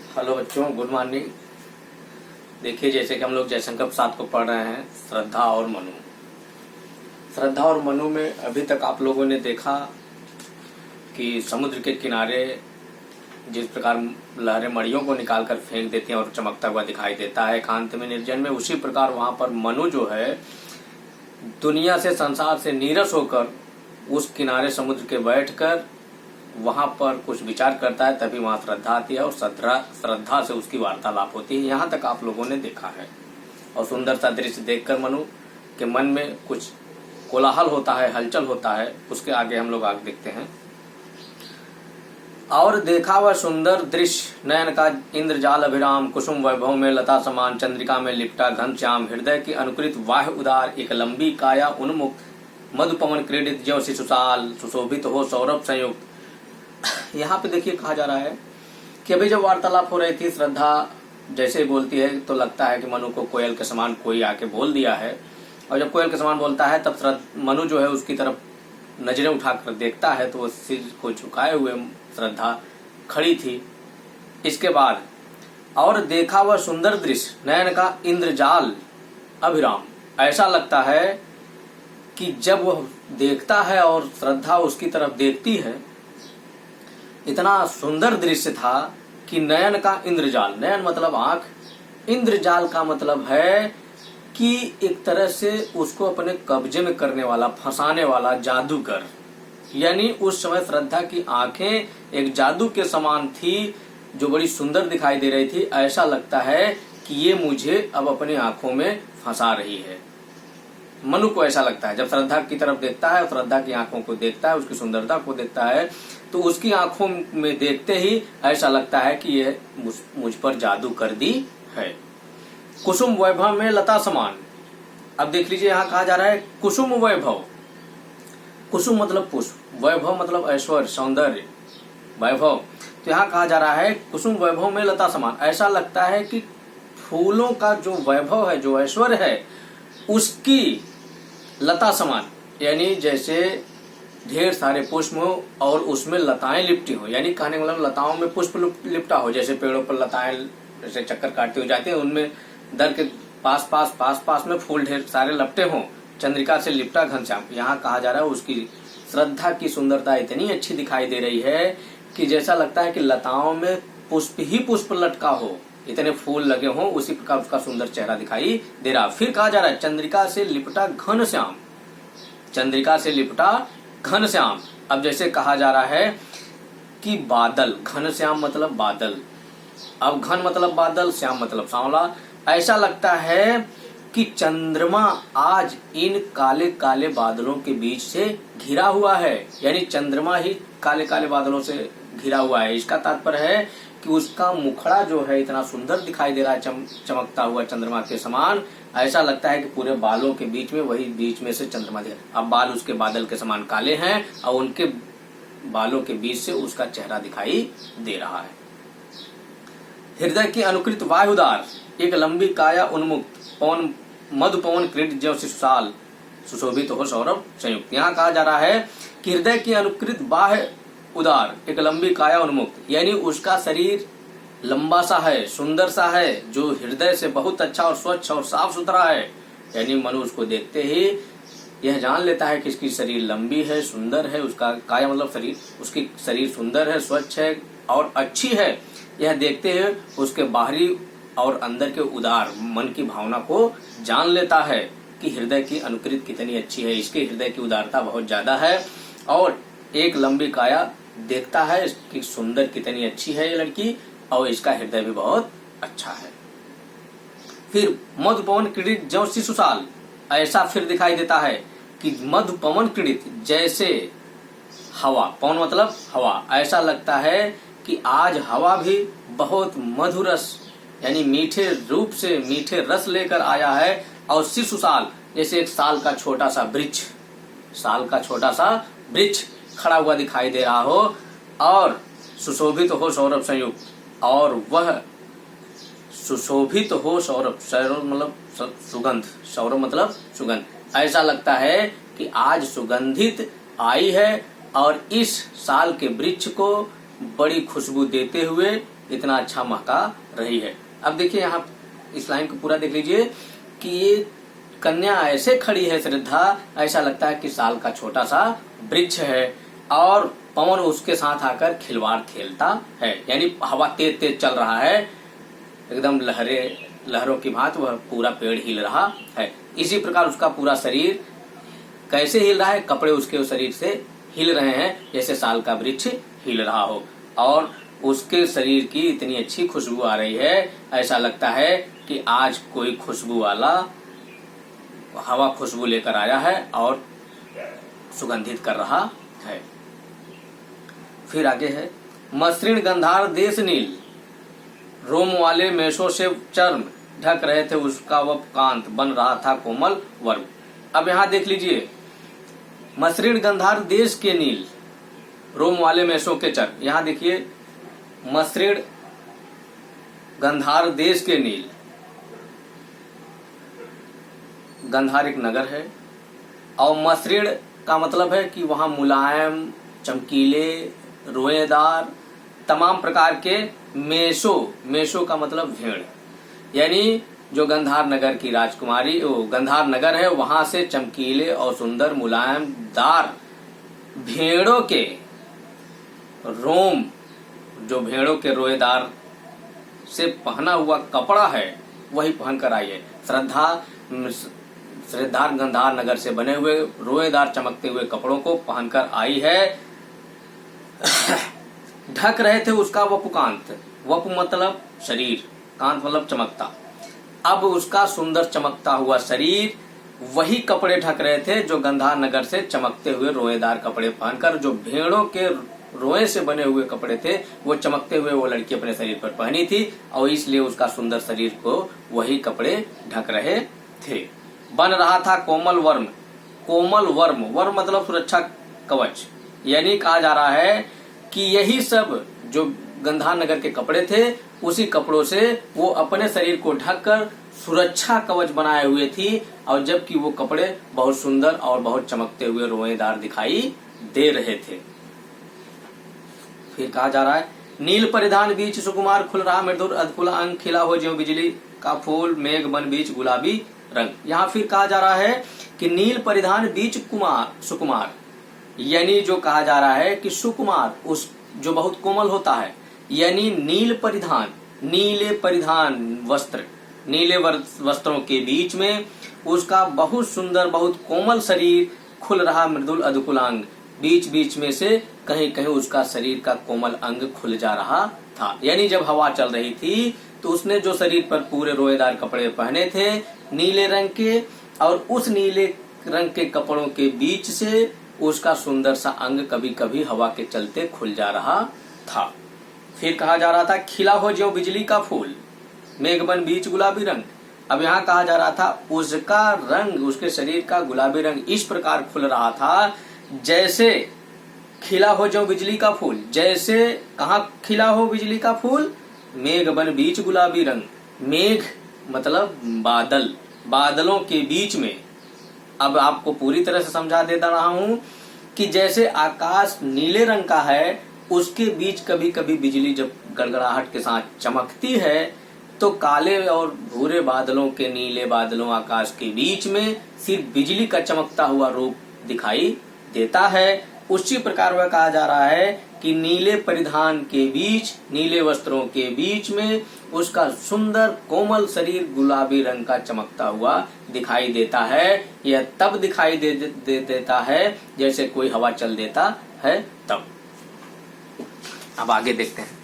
Hello बच्चों, good morning. देखिए, जैसे कि हम लोग जयशंकर प्रसाद को पढ़ रहे हैं, श्रद्धा और मनु। श्रद्धा और मनु में अभी तक आप लोगों ने देखा कि समुद्र के किनारे जिस प्रकार लहरें मड़ियों को निकाल कर फेंक देती हैं और चमकता हुआ दिखाई देता है एकांत में, निर्जन में, उसी प्रकार वहां पर मनु जो है दुनिया से, संसार से नीरस होकर उस किनारे समुद्र के बैठकर वहां पर कुछ विचार करता है। तभी वहां श्रद्धा आती है और श्रद्धा से उसकी वार्तालाप होती है। यहाँ तक आप लोगों ने देखा है। और सुंदर सा दृश्य देखकर मनु के मन में कुछ कोलाहल होता है, हलचल होता है। उसके आगे हम लोग आगे देखते हैं। और देखा वह सुंदर दृश्य नयन का इंद्रजाल अभिराम, कुसुम वैभव में लता समान, चंद्रिका में लिपटा घनश्याम, हृदय की अनुकृत वाह उदार, एक लंबी काया उन्मुक्त, मधुपवन क्रीडित ज्यों शिशुसाल, सुशोभित हो सौरभ संयुक्त। यहाँ पे देखिए कहा जा रहा है कि अभी जब वार्तालाप हो रही थी, श्रद्धा जैसे बोलती है तो लगता है कि मनु को कोयल के समान कोई आके बोल दिया है। और जब कोयल के समान बोलता है तब मनु जो है उसकी तरफ नजरें उठाकर देखता है तो वो सिर को झुकाए हुए श्रद्धा खड़ी थी। इसके बाद और देखा वह सुंदर दृश्य नयन का इंद्रजाल अभिराम। ऐसा लगता है कि जब वह देखता है और श्रद्धा उसकी तरफ देखती है, इतना सुंदर दृश्य था कि नयन का इंद्रजाल, नयन मतलब आंख, इंद्रजाल का मतलब है कि एक तरह से उसको अपने कब्जे में करने वाला, फंसाने वाला जादूगर। यानी उस समय श्रद्धा की आंखें एक जादू के समान थी जो बड़ी सुंदर दिखाई दे रही थी। ऐसा लगता है कि ये मुझे अब अपनी आंखों में फंसा रही है। मनु को ऐसा लगता है जब श्रद्धा की तरफ देखता है, श्रद्धा की आंखों को देखता है, उसकी सुंदरता को देखता है, तो उसकी आंखों में देखते ही ऐसा लगता है कि यह मुझ पर जादू कर दी है। कुसुम वैभव में लता समान। अब देख लीजिए, यहाँ कहा जा रहा है कुसुम वैभव। कुसुम मतलब पुष्प, वैभव मतलब ऐश्वर्य, सौंदर्य, वैभव। तो यहाँ कहा जा रहा है कुसुम वैभव में लता समान। ऐसा लगता है कि फूलों का जो वैभव है, जो ऐश्वर्य है, उसकी लता समान, यानी जैसे ढेर सारे पुष्प हो और उसमें लताएं लिपटी हो। यानी कहने का मतलब लताओं में पुष्प लिपटा हो, जैसे पेड़ों पर लताएं जैसे चक्कर काटती हो जाती है, उनमें दर के पास पास में फूल ढेर सारे लपटे हों। चंद्रिका से लिपटा घनश्याम। यहाँ कहा जा रहा है उसकी श्रद्धा की सुंदरता इतनी अच्छी दिखाई दे रही है कि जैसा लगता है कि लताओं में पुष्प ही पुष्प लटका हो, इतने फूल लगे हों, उसी प्रकार उसका सुंदर चेहरा दिखाई दे रहा। फिर कहा जा रहा है चंद्रिका से लिपटा घनश्याम, चंद्रिका से लिपटा घनश्याम। अब जैसे कहा जा रहा है कि बादल, घनश्याम मतलब बादल, अब घन मतलब बादल, श्याम मतलब सांवला। ऐसा लगता है कि चंद्रमा आज इन काले काले बादलों के बीच से घिरा हुआ है। यानी चंद्रमा ही काले काले बादलों से घिरा हुआ है। इसका तात्पर्य है कि उसका मुखड़ा जो है इतना सुंदर दिखाई दे रहा है, चमकता हुआ चंद्रमा के समान। ऐसा लगता है कि पूरे बालों के बीच में, वही बीच में से चंद्रमा दिख रहा है। अब बाल उसके बादल के समान काले हैं और उनके बालों के बीच से उसका चेहरा दिखाई दे रहा है। हृदय की अनुकृत वायुदार, एक लंबी काया उन्मुक्त, पवन मधुपवन क्रीडित ज्यों शिशुसाल, सुशोभित हो सौरभ संयुक्त। यहाँ कहा जा रहा है कि हृदय की अनुकृत बाह्य उदार, एक लंबी काया उन्मुक्त, यानी उसका शरीर लंबा सा है, सुंदर सा है, जो हृदय से बहुत अच्छा और स्वच्छ और साफ सुथरा है। यानी मनु उसको देखते ही यह जान लेता है कि इसकी शरीर लंबी है, सुंदर है। उसका काया मतलब शरीर, उसकी शरीर सुंदर है, स्वच्छ है और अच्छी है। यह देखते हुए उसके बाहरी और अंदर के उदार मन की भावना को जान लेता है कि हृदय की अनुकृत कितनी अच्छी है, इसके हृदय की उदारता बहुत ज्यादा है। और एक लंबी काया देखता है, इसकी सुंदर कितनी अच्छी है ये लड़की, और इसका हृदय भी बहुत अच्छा है। फिर मधुपवन क्रीडित ज्यों शिशुसाल। ऐसा फिर दिखाई देता है कि मधुपवन क्रीडित, जैसे हवा, पवन मतलब हवा। ऐसा लगता है कि आज हवा भी बहुत मधुरस, यानी मीठे रूप से मीठे रस लेकर आया है। और शिशुसाल जैसे एक साल का छोटा सा वृक्ष, साल का छोटा सा वृक्ष खड़ा हुआ दिखाई दे रहा हो। और सुशोभित हो सौरभ संयुक्त, और वह सुशोभित हो सौरभ, सौरभ मतलब सुगंध, सौरभ मतलब सुगंध। ऐसा लगता है कि आज सुगंधित आई है और इस साल के वृक्ष को बड़ी खुशबू देते हुए इतना अच्छा महका रही है। अब देखिए यहाँ इस लाइन को पूरा देख लीजिए कि ये कन्या ऐसे खड़ी है श्रद्धा, ऐसा लगता है कि साल का छोटा सा वृक्ष है और पवन उसके साथ आकर खिलवाड़ खेलता है। यानी हवा तेज तेज चल रहा है, एकदम लहरों की भांति वह पूरा पेड़ हिल रहा है। इसी प्रकार उसका पूरा शरीर कैसे हिल रहा है, कपड़े उसके शरीर से हिल रहे हैं जैसे साल का वृक्ष हिल रहा हो, और उसके शरीर की इतनी अच्छी खुशबू आ रही है, ऐसा लगता है कि आज कोई खुशबू वाला हवा खुशबू लेकर आया है और सुगंधित कर रहा है। फिर आगे है, मसृण गंधार देश नील, रोम वाले मेषों से चर्म ढक रहे थे उसका वह कांत, बन रहा था कोमल वर्म। अब यहाँ देख लीजिए, मसृण गंधार देश के नील, रोम वाले मेषों के चर्म। यहाँ देखिए, मसृण गंधार देश के नील, गंधार एक नगर है और मसृण का मतलब है कि वहां मुलायम, चमकीले, रोएदार तमाम प्रकार के मेषों का मतलब भेड़, यानी जो गंधार नगर की राजकुमारी, वो गंधार नगर है, वहां से चमकीले और सुंदर मुलायम दार भेड़ों के रोम, जो भेड़ों के रोएदार से पहना हुआ कपड़ा है वही पहनकर आई है। श्रद्धा गंधार नगर से बने हुए रोएदार चमकते हुए कपड़ों को पहनकर आई है। ढक रहे थे उसका वपुकांत, वपु मतलब शरीर, कांत मतलब चमकता। अब उसका सुंदर चमकता हुआ शरीर वही कपड़े ढक रहे थे जो गंधार नगर से चमकते हुए रोएदार कपड़े पहनकर, जो भेड़ों के रोए से बने हुए कपड़े थे वो चमकते हुए वो लड़की अपने शरीर पर पहनी थी, और इसलिए उसका सुंदर शरीर को वही कपड़े ढक रहे थे। बन रहा था कोमल वर्म, कोमल वर्म, वर्म मतलब सुरक्षा कवच, यानी कहा जा रहा है कि यही सब जो गंधार नगर के कपड़े थे उसी कपड़ों से वो अपने शरीर को ढककर सुरक्षा कवच बनाए हुए थी, और जबकि वो कपड़े बहुत सुंदर और बहुत चमकते हुए रोएदार दिखाई दे रहे थे। फिर कहा जा रहा है, नील परिधान बीच सुकुमार, खुल रहा मृदुर अधकुला अंग, खिला हो ज्यों बिजली का फूल, मेघ बन बीच गुलाबी रंग। यहाँ फिर कहा जा रहा है कि नील परिधान बीच सुकुमार, यानी जो कहा जा रहा है कि सुकुमार उस जो बहुत कोमल होता है, यानी नील परिधान, नीले परिधान वस्त्र, नीले वस्त्रों के बीच में उसका बहुत सुंदर बहुत कोमल शरीर, खुल रहा मृदुल अधकुलांग, बीच बीच में से कहीं कहीं उसका शरीर का कोमल अंग खुल जा रहा था। यानी जब हवा चल रही थी तो उसने जो शरीर पर पूरे रोएदार कपड़े पहने थे नीले रंग के, और उस नीले रंग के कपड़ों के बीच से उसका सुंदर सा अंग कभी कभी हवा के चलते खुल जा रहा था। फिर कहा जा रहा था, खिला हो ज्यों बिजली का फूल, मेघ बन बीच गुलाबी रंग। अब यहाँ कहा जा रहा था उसका रंग, उसके शरीर का गुलाबी रंग इस प्रकार खुल रहा था जैसे खिला हो जो बिजली का फूल। जैसे कहाँ खिला हो बिजली का फूल, मेघ बन बीच गुलाबी रंग, मेघ मतलब बादल, बादलों के बीच में। अब आपको पूरी तरह से समझा दे रहा हूं कि जैसे आकाश नीले रंग का है, उसके बीच कभी कभी बिजली जब गड़गड़ाहट के साथ चमकती है तो काले और भूरे बादलों के, नीले बादलों आकाश के बीच में सिर्फ बिजली का चमकता हुआ रूप दिखाई देता है। उसी प्रकार वह कहा जा रहा है कि नीले परिधान के बीच, नीले वस्त्रों के बीच में उसका सुंदर कोमल शरीर गुलाबी रंग का चमकता हुआ दिखाई देता है। यह तब दिखाई देता है जैसे कोई हवा चल देता है तब। अब आगे देखते हैं।